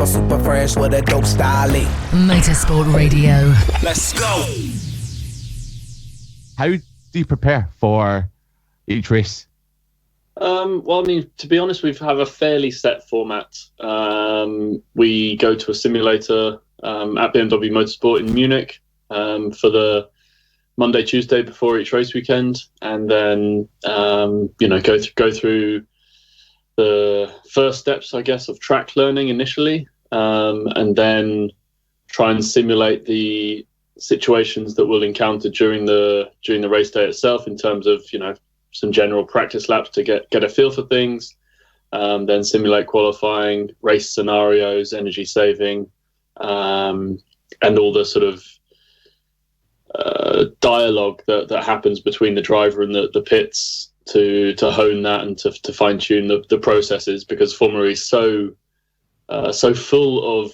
super fresh with a dope style. Motorsport Radio. Let's go. How do you prepare for each race? Well, I mean, to be honest, we have a fairly set format. We go to a simulator at BMW Motorsport in Munich for the Monday, Tuesday before each race weekend, and then go through the first steps, I guess, of track learning initially, and then try and simulate the situations that we'll encounter during the race day itself in terms of some general practice laps to get a feel for things, then simulate qualifying, race scenarios, energy saving, and all the sort of dialogue that happens between the driver and the pits to hone that and to fine tune the processes, because Formula E is so full of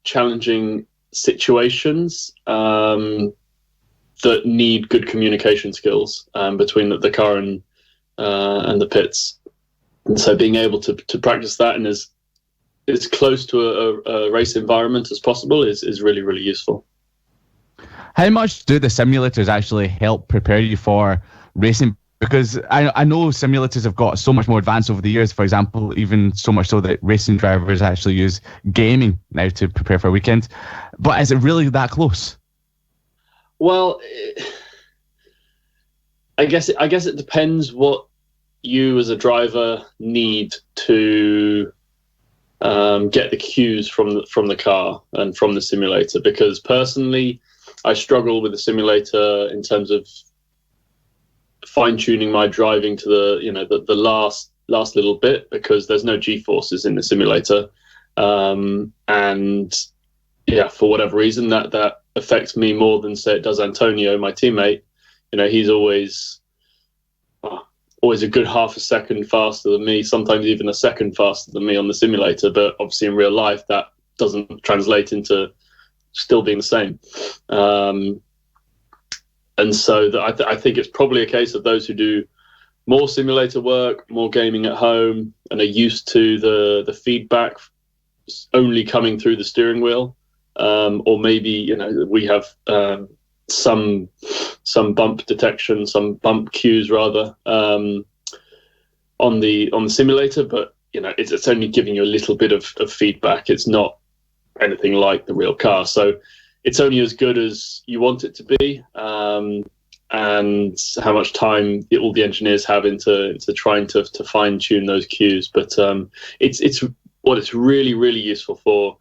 challenging situations that need good communication skills between the car and the pits, and so being able to practice that and as close to a race environment as possible is really, really useful. How much do the simulators actually help prepare you for racing? Because I know simulators have got so much more advanced over the years. For example, even so much so that racing drivers actually use gaming now to prepare for a weekend. But is it really that close? Well, I guess it depends what you as a driver need to get the cues from the car and from the simulator. Because personally, I struggle with the simulator in terms of fine-tuning my driving to the last little bit, because there's no G-forces in the simulator, and for whatever reason that affects me more than, say, it does Antonio, my teammate. He's always a good half a second faster than me, sometimes even a second faster than me on the simulator, but obviously in real life that doesn't translate into still being the same. And so I think it's probably a case of those who do more simulator work, more gaming at home, and are used to the feedback only coming through the steering wheel, or maybe we have some bump detection, some bump cues rather, on the simulator, but it's only giving you a little bit of feedback. It's not anything like the real car, so it's only as good as you want it to be, and how much time all the engineers have into trying to fine tune those cues. But it's what it's really, really useful for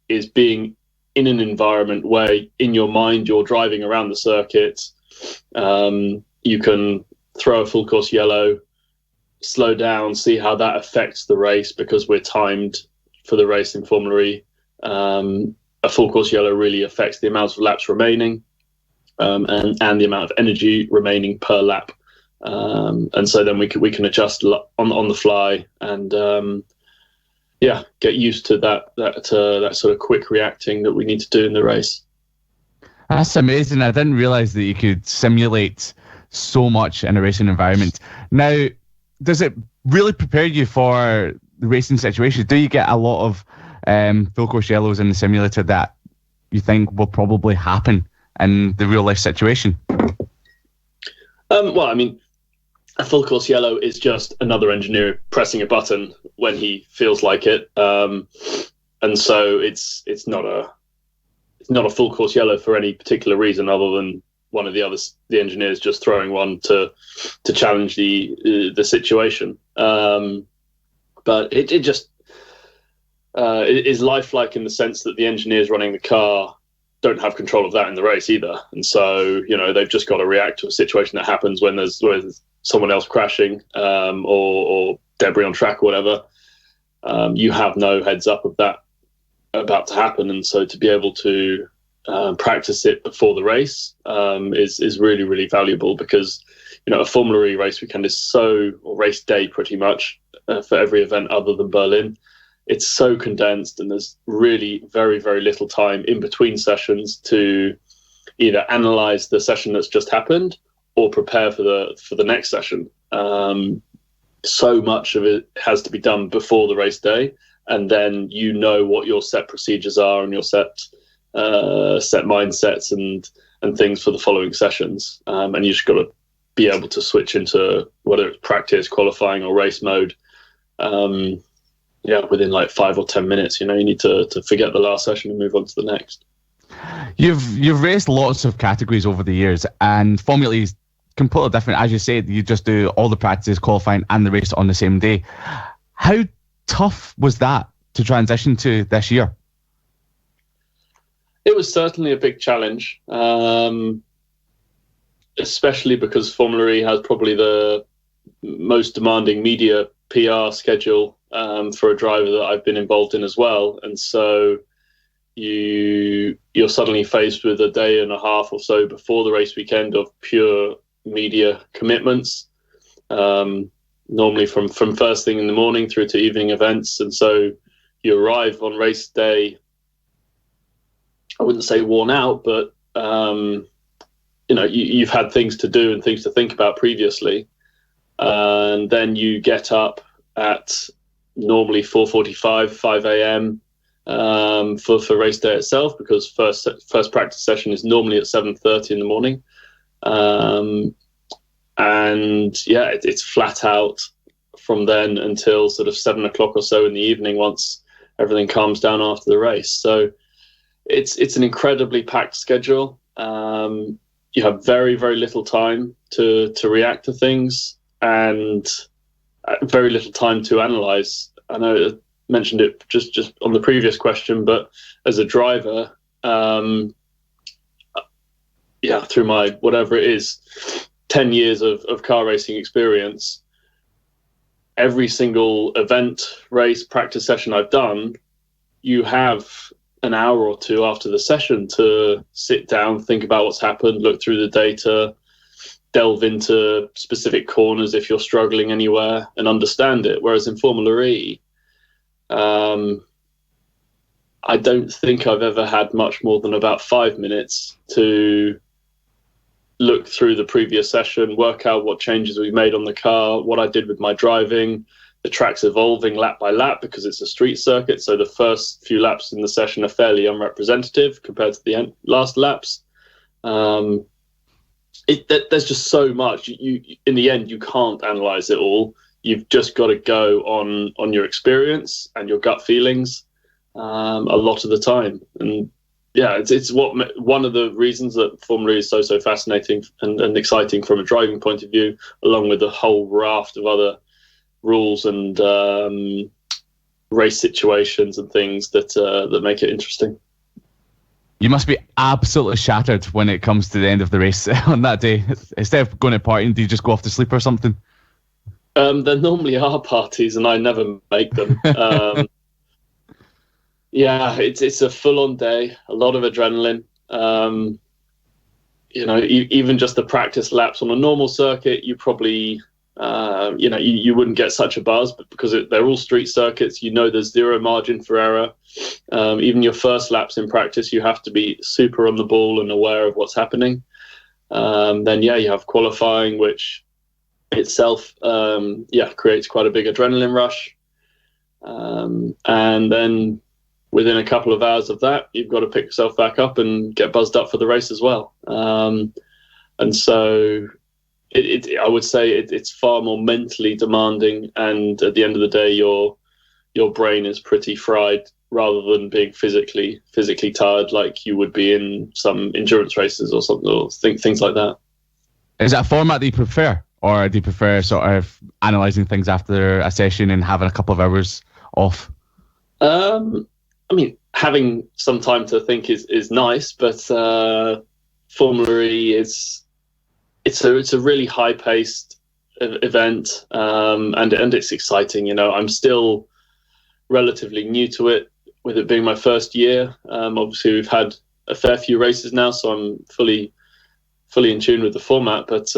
is being in an environment where in your mind you're driving around the circuit. You can throw a full course yellow, slow down, see how that affects the race, because we're timed for the race in Formula E. A full course yellow really affects the amount of laps remaining, and the amount of energy remaining per lap, and so then we can adjust on the fly and get used to that sort of quick reacting that we need to do in the race. That's amazing. I didn't realize that you could simulate so much in a racing environment. Now, does it really prepare you for the racing situation? Do you get a lot of full course yellows in the simulator that you think will probably happen in the real life situation? Well, I mean, a full course yellow is just another engineer pressing a button when he feels like it, and so it's not a full course yellow for any particular reason other than one of the engineers just throwing one to challenge the situation. But it just it is lifelike in the sense that the engineers running the car don't have control of that in the race either, and so they've just got to react to a situation that happens when there's someone else crashing, or debris on track or whatever. You have no heads up of that about to happen, and so to be able to practice it before the race is really, really valuable, because a Formula E race weekend or race day pretty much for every event other than Berlin. It's so condensed, and there's really very, very little time in between sessions to either analyze the session that's just happened or prepare for the next session. So much of it has to be done before the race day, and then you know what your set procedures are and your set mindsets and things for the following sessions, and you just got to be able to switch into whether it's practice, qualifying, or race mode. Within like 5 or 10 minutes, you need to forget the last session and move on to the next. You've raced lots of categories over the years, and Formula E is completely different. As you said, you just do all the practices, qualifying, and the race on the same day. How tough was that to transition to this year? It was certainly a big challenge, especially because Formula E has probably the most demanding media PR schedule for a driver that I've been involved in as well. And so you're suddenly faced with a day and a half or so before the race weekend of pure media commitments, normally from first thing in the morning through to evening events. And so you arrive on race day, I wouldn't say worn out, but you've had things to do and things to think about previously, and then you get up at normally 4:45, 5 a.m. For race day itself, because first practice session is normally at 7:30 in the morning, it's flat out from then until sort of 7 o'clock or so in the evening once everything calms down after the race. So it's an incredibly packed schedule. You have very, very little time to react to things, and very little time to analyze. I know I mentioned it just on the previous question, but as a driver, through my whatever it is, 10 years of car racing experience, every single event, race, practice session I've done, you have an hour or two after the session to sit down, think about what's happened, look through the data, delve into specific corners if you're struggling anywhere, and understand it. Whereas in Formula E, I don't think I've ever had much more than about 5 minutes to look through the previous session, work out what changes we've made on the car, what I did with my driving. The track's evolving lap by lap because it's a street circuit, so the first few laps in the session are fairly unrepresentative compared to the last laps. There's just so much. You in the end, you can't analyze it all. You've just got to go on your experience and your gut feelings a lot of the time. And it's one of the reasons that Formula E is so fascinating and exciting from a driving point of view, along with a whole raft of other rules and race situations and things that make it interesting. You must be absolutely shattered when it comes to the end of the race on that day. Instead of going to partying, do you just go off to sleep or something? There normally are parties, and I never make them. It's a full-on day, a lot of adrenaline. Even just the practice laps on a normal circuit, you probably you wouldn't get such a buzz, but because they're all street circuits, there's zero margin for error. Even your first laps in practice, you have to be super on the ball and aware of what's happening. Then you have qualifying, which itself creates quite a big adrenaline rush. And then within a couple of hours of that, you've got to pick yourself back up and get buzzed up for the race as well. And so I would say it's far more mentally demanding, and at the end of the day, your brain is pretty fried, rather than being physically tired like you would be in some endurance races or something, or things like that. Is that a format that you prefer, or do you prefer sort of analysing things after a session and having a couple of hours off? Having some time to think is nice, but Formula E it's a really high-paced event, and it's exciting. I'm still relatively new to it, with it being my first year. Obviously, we've had a fair few races now, so I'm fully in tune with the format. But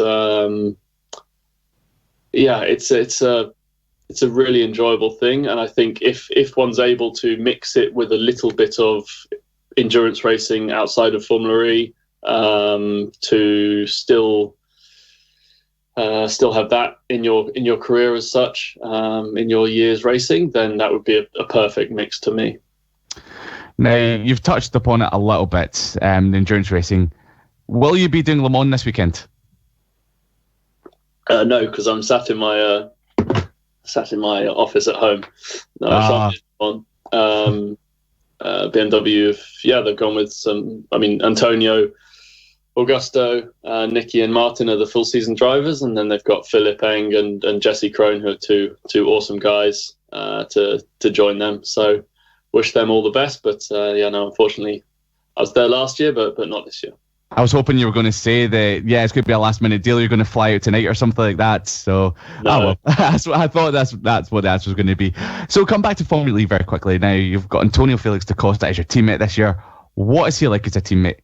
it's a really enjoyable thing, and I think if one's able to mix it with a little bit of endurance racing outside of Formula E, to still still have that in your career as such, in your years racing, then that would be a perfect mix to me. Now, you've touched upon it a little bit, the endurance racing. Will you be doing Le Mans this weekend? No, because I'm sat in my office at home. No, I shan't on. BMW, they've gone with some. I mean, Antonio, Augusto, Nicky, and Martin are the full season drivers, and then they've got Philip Eng and Jesse Krohn, who are two awesome guys to join them. So, wish them all the best. But unfortunately, I was there last year, but not this year. I was hoping you were going to say that, it's going to be a last minute deal. You're going to fly out tonight or something like that. So, no. That's what I thought. That's what the answer was going to be. So, come back to Formula E very quickly. Now, you've got Antonio Felix da Costa as your teammate this year. What is he like as a teammate?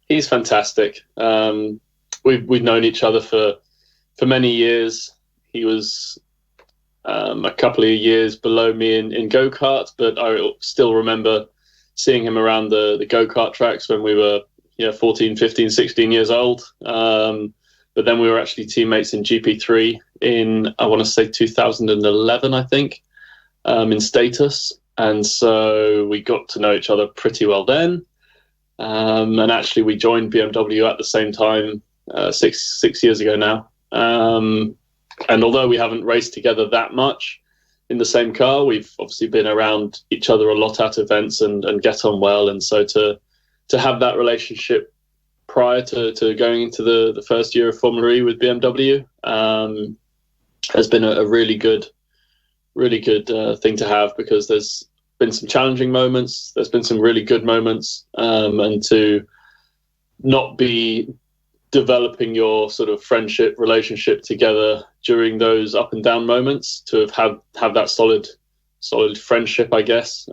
He's fantastic. We've known each other for many years. He was a couple of years below me in go-karts, but I still remember seeing him around the go-kart tracks when we were 14, 15, 16 years old. But then we were actually teammates in GP3 in, I want to say 2011, I think, in status. And so we got to know each other pretty well then. And actually we joined BMW at the same time, 6 years ago now. And although we haven't raced together that much in the same car, we've obviously been around each other a lot at events and get on well. And so to have that relationship prior to going into the first year of Formula E with BMW has been a really good thing to have, because there's been some challenging moments, there's been some really good moments, and to not be developing your sort of friendship relationship together during those up and down moments, to have that solid friendship, I guess,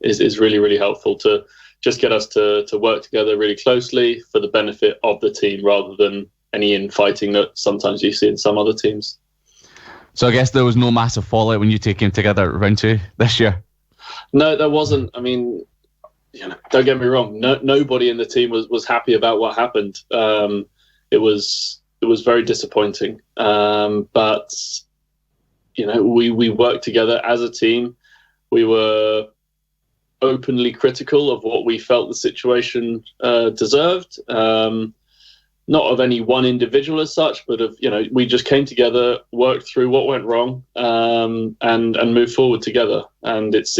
is really, really helpful to just get us to work together really closely for the benefit of the team, rather than any infighting that sometimes you see in some other teams. So I guess there was no massive fallout when you two came together at round 2 this year? No, there wasn't. I mean, don't get me wrong. Nobody in the team was happy about what happened. It was very disappointing. But we worked together as a team. We were openly critical of what we felt the situation deserved. Not of any one individual as such, but of, we just came together, worked through what went wrong, and moved forward together. And it's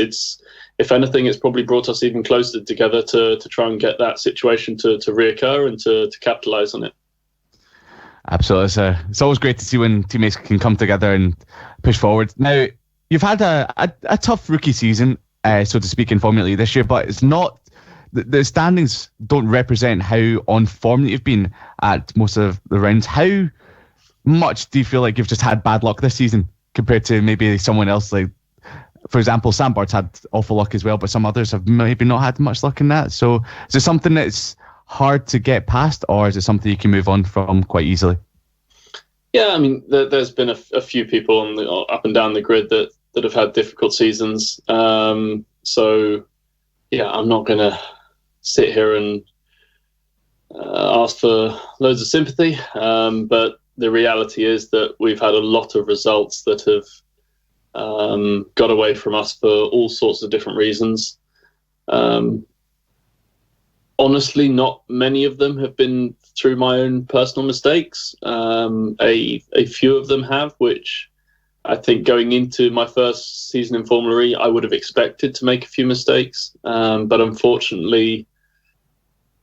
if anything, it's probably brought us even closer together to try and get that situation to reoccur and to capitalize on it. Absolutely. It's always great to see when teammates can come together and push forward. Now, you've had a tough rookie season, so to speak, in Formula E this year, but it's not, the standings don't represent how on form that you've been at most of the rounds. How much do you feel like you've just had bad luck this season compared to maybe someone else? Like, for example, Sam Bird's had awful luck as well, but some others have maybe not had much luck in that. So is it something that's hard to get past, or is it something you can move on from quite easily? Yeah, I mean, there's been a few people on up and down the grid that have had difficult seasons. So, yeah, I'm not going to sit here and ask for loads of sympathy. But the reality is that we've had a lot of results that have got away from us for all sorts of different reasons. Honestly, not many of them have been through my own personal mistakes. A few of them have, which I think going into my first season in Formula E, I would have expected to make a few mistakes. But unfortunately,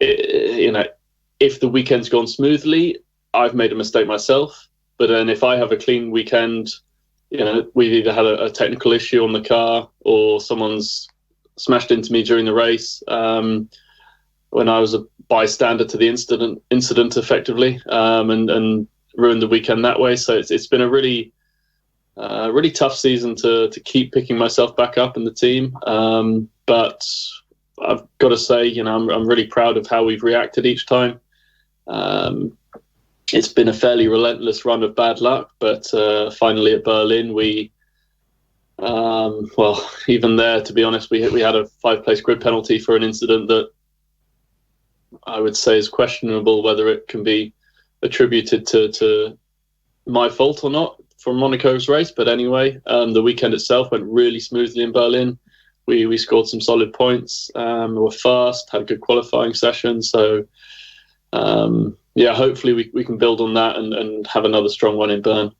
if the weekend's gone smoothly, I've made a mistake myself. But then if I have a clean weekend, we've either had a technical issue on the car or someone's smashed into me during the race. When I was a bystander to the incident effectively, and ruined the weekend that way. So it's been a really tough season to keep picking myself back up in the team. But I've got to say, I'm really proud of how we've reacted each time. It's been a fairly relentless run of bad luck, but finally at Berlin, we, even there, to be honest, we had a 5-place grid penalty for an incident that I would say is questionable whether it can be attributed to my fault or not from Monaco's race, but anyway, the weekend itself went really smoothly in Berlin. We scored some solid points. We were fast, had a good qualifying session. So, hopefully we can build on that and have another strong one in Bern.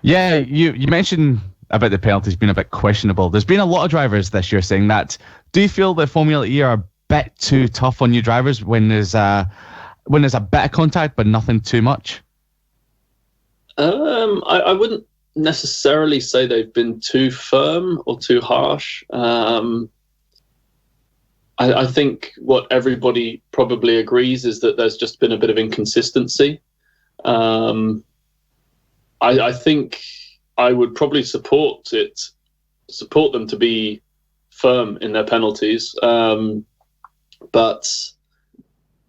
Yeah, you mentioned about the penalties being a bit questionable. There's been a lot of drivers this year saying that. Do you feel that Formula E are a bit too tough on new drivers when there's a bit of contact but nothing too much? I wouldn't necessarily say they've been too firm or too harsh. I think what everybody probably agrees is that there's just been a bit of inconsistency. I think I would probably support them to be firm in their penalties. But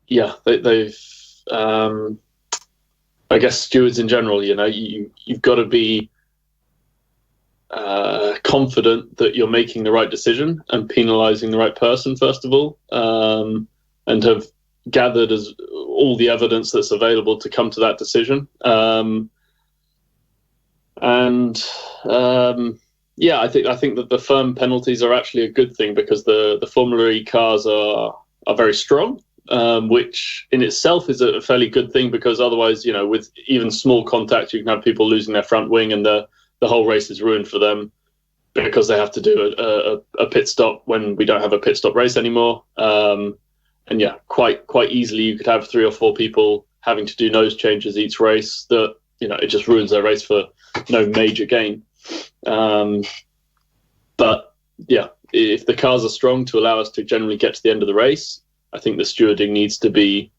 yeah, they've I guess stewards in general, you've got to be confident that you're making the right decision and penalising the right person, first of all, and have gathered all the evidence that's available to come to that decision. I think that the firm penalties are actually a good thing because the Formula E cars are very strong, which in itself is a fairly good thing because otherwise, with even small contact, you can have people losing their front wing and the whole race is ruined for them because they have to do a pit stop when we don't have a pit stop race anymore. Quite easily you could have 3 or 4 people having to do nose changes each race that, it just ruins their race for no major gain. But yeah, if the cars are strong to allow us to generally get to the end of the race, I think the stewarding needs to be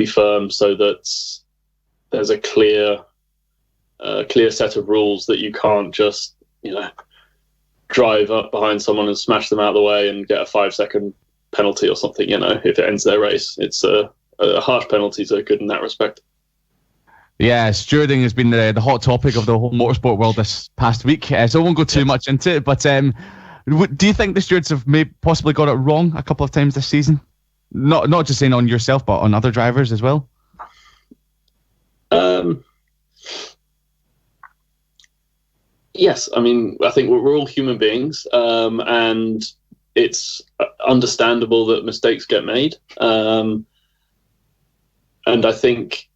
firm so that there's a clear set of rules that you can't just, drive up behind someone and smash them out of the way and get a 5-second penalty or something, if it ends their race. It's harsh penalties are good in that respect. Yeah, stewarding has been the hot topic of the whole motorsport world this past week, so I won't go too much into it, but do you think the stewards have possibly got it wrong a couple of times this season? Not just saying on yourself, but on other drivers as well? Yes, I think we're all human beings, and it's understandable that mistakes get made. And I think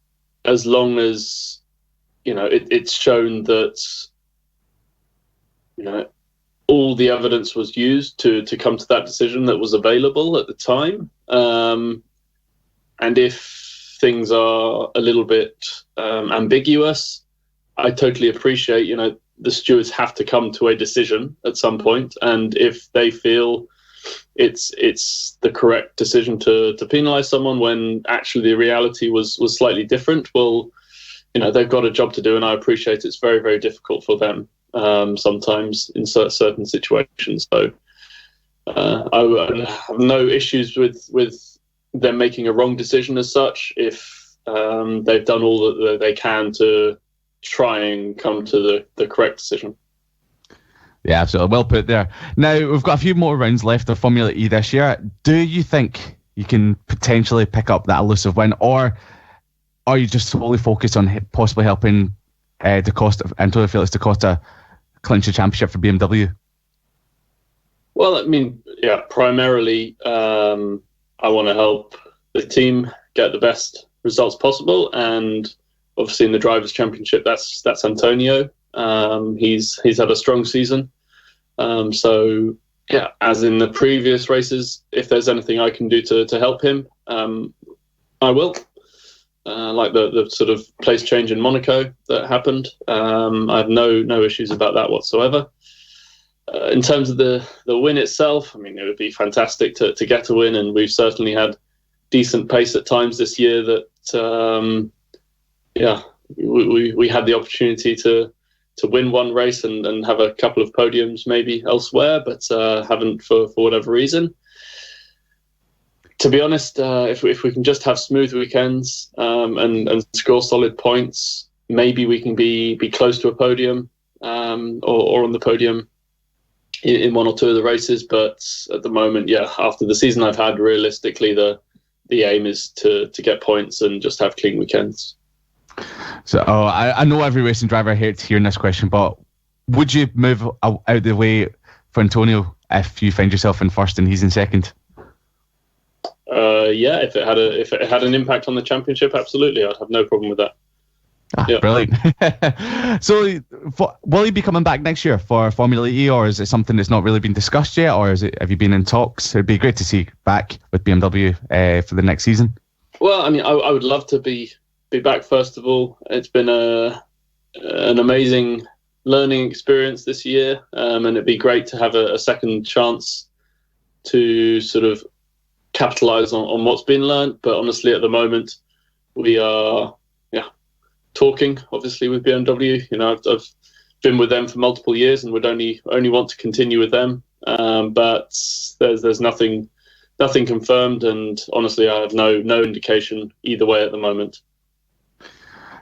as long as, it's shown that, all the evidence was used to come to that decision that was available at the time. And if things are a little bit ambiguous, I totally appreciate, the stewards have to come to a decision at some point. And if they feel it's the correct decision to penalise someone when actually the reality was slightly different, well, they've got a job to do, and I appreciate it's very, very difficult for them sometimes in certain situations. So I have no issues with them making a wrong decision as such if they've done all that they can to try and come to the correct decision. Yeah, absolutely. Well put there. Now, we've got a few more rounds left of Formula E this year. Do you think you can potentially pick up that elusive win, or are you just solely focused on possibly helping Antonio Felix da Costa clinch the championship for BMW? Well, primarily I want to help the team get the best results possible, and obviously in the Drivers' Championship, that's Antonio. He's had a strong season. So yeah, as in the previous races, if there's anything I can do to help him, I will. Like the sort of place change in Monaco that happened, I have no issues about that whatsoever. In terms of the win itself, it would be fantastic to get a win, and we've certainly had decent pace at times this year that we had the opportunity to win one race and have a couple of podiums maybe elsewhere, but haven't for whatever reason. To be honest, if we can just have smooth weekends and score solid points, maybe we can be close to a podium or on the podium in one or two of the races. But at the moment, after the season I've had, realistically, the aim is to get points and just have clean weekends. So I know every racing driver hates hearing this question, but would you move out of the way for Antonio if you find yourself in first and he's in second? Yeah, if it had an impact on the championship, absolutely, I'd have no problem with that. Yeah. Brilliant. So, will he be coming back next year for Formula E, or is it something that's not really been discussed yet, or have you been in talks? It'd be great to see you back with BMW for the next season. Well, I mean, I would love to be back. First of all, it's been an amazing learning experience this year, and it'd be great to have a second chance to sort of capitalize on what's been learned. But honestly, at the moment, we are talking obviously with BMW. I've been with them for multiple years and would only want to continue with them, but there's nothing confirmed, and honestly I have no indication either way at the moment.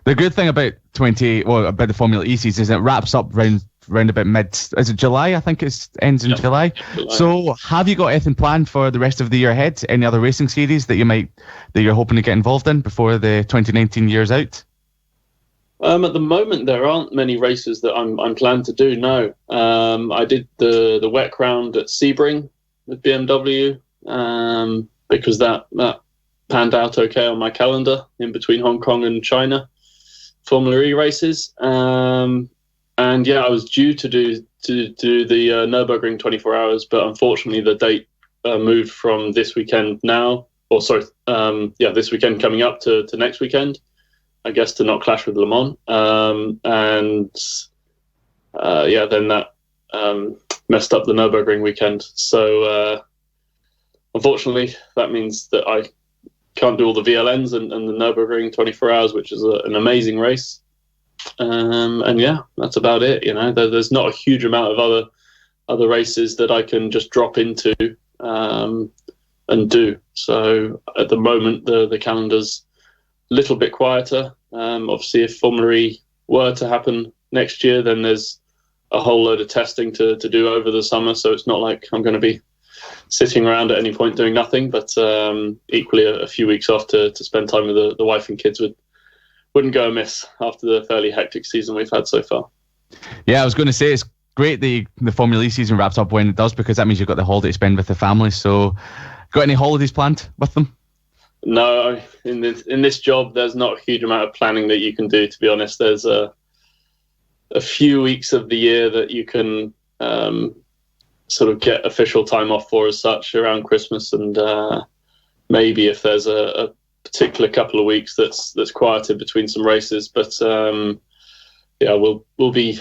The good thing about about the Formula E season is it wraps up round about is it July? I think it ends in July. So have you got anything planned for the rest of the year ahead? Any other racing series that you're hoping to get involved in before the 2019 year's out? At the moment, there aren't many races that I'm planned to do. No, I did the WEC round at Sebring with BMW because that panned out okay on my calendar in between Hong Kong and China Formula E races. And yeah, I was due to do the Nürburgring 24 hours, but unfortunately the date moved from this weekend this weekend coming up to next weekend, I guess, to not clash with Le Mans. Then that messed up the Nürburgring weekend. So unfortunately, that means that I can't do all the VLNs and the Nürburgring 24 hours, which is an amazing race. And yeah, that's about it. There's not a huge amount of other races that I can just drop into and do. So at the moment, the calendar's a little bit quieter. Obviously, if Formula E were to happen next year, then there's a whole load of testing to do over the summer. So it's not like I'm going to be sitting around at any point doing nothing. But equally, a few weeks off to spend time with the wife and kids wouldn't go amiss after the fairly hectic season we've had so far. Yeah, I was going to say, it's great the Formula E season wraps up when it does, because that means you've got the holiday to spend with the family. So, got any holidays planned with them? No, in this job, there's not a huge amount of planning that you can do, to be honest. There's a few weeks of the year that you can sort of get official time off for as such around Christmas, and maybe if there's a particular couple of weeks that's quieter between some races. But we'll be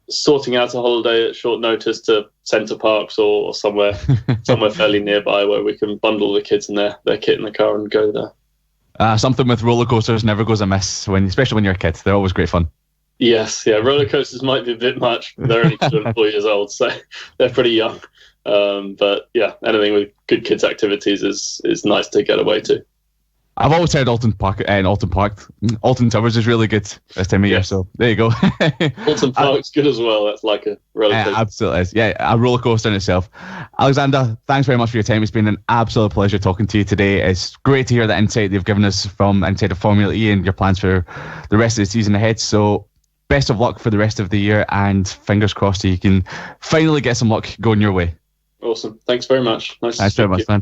sorting out a holiday at short notice to Center Parcs or somewhere fairly nearby where we can bundle the kids and their kit in the car and go there. Something with roller coasters never goes amiss, especially when you're a kid. They're always great fun. Yes, yeah, roller coasters might be a bit much. They're only 2 and 4 years old, so they're pretty young. But yeah, anything with good kids activities is nice to get away to. I've always heard Alton Towers is really good this time of year, so there you go. Alton Park's good as well. That's like a roller coaster. Absolutely is. Yeah, a roller coaster in itself. Alexander, thanks very much for your time. It's been an absolute pleasure talking to you today. It's great to hear the insight you've given us from inside of Formula E and your plans for the rest of the season ahead. So best of luck for the rest of the year, and fingers crossed you can finally get some luck going your way. Awesome. Thanks very much. Thanks very much, man.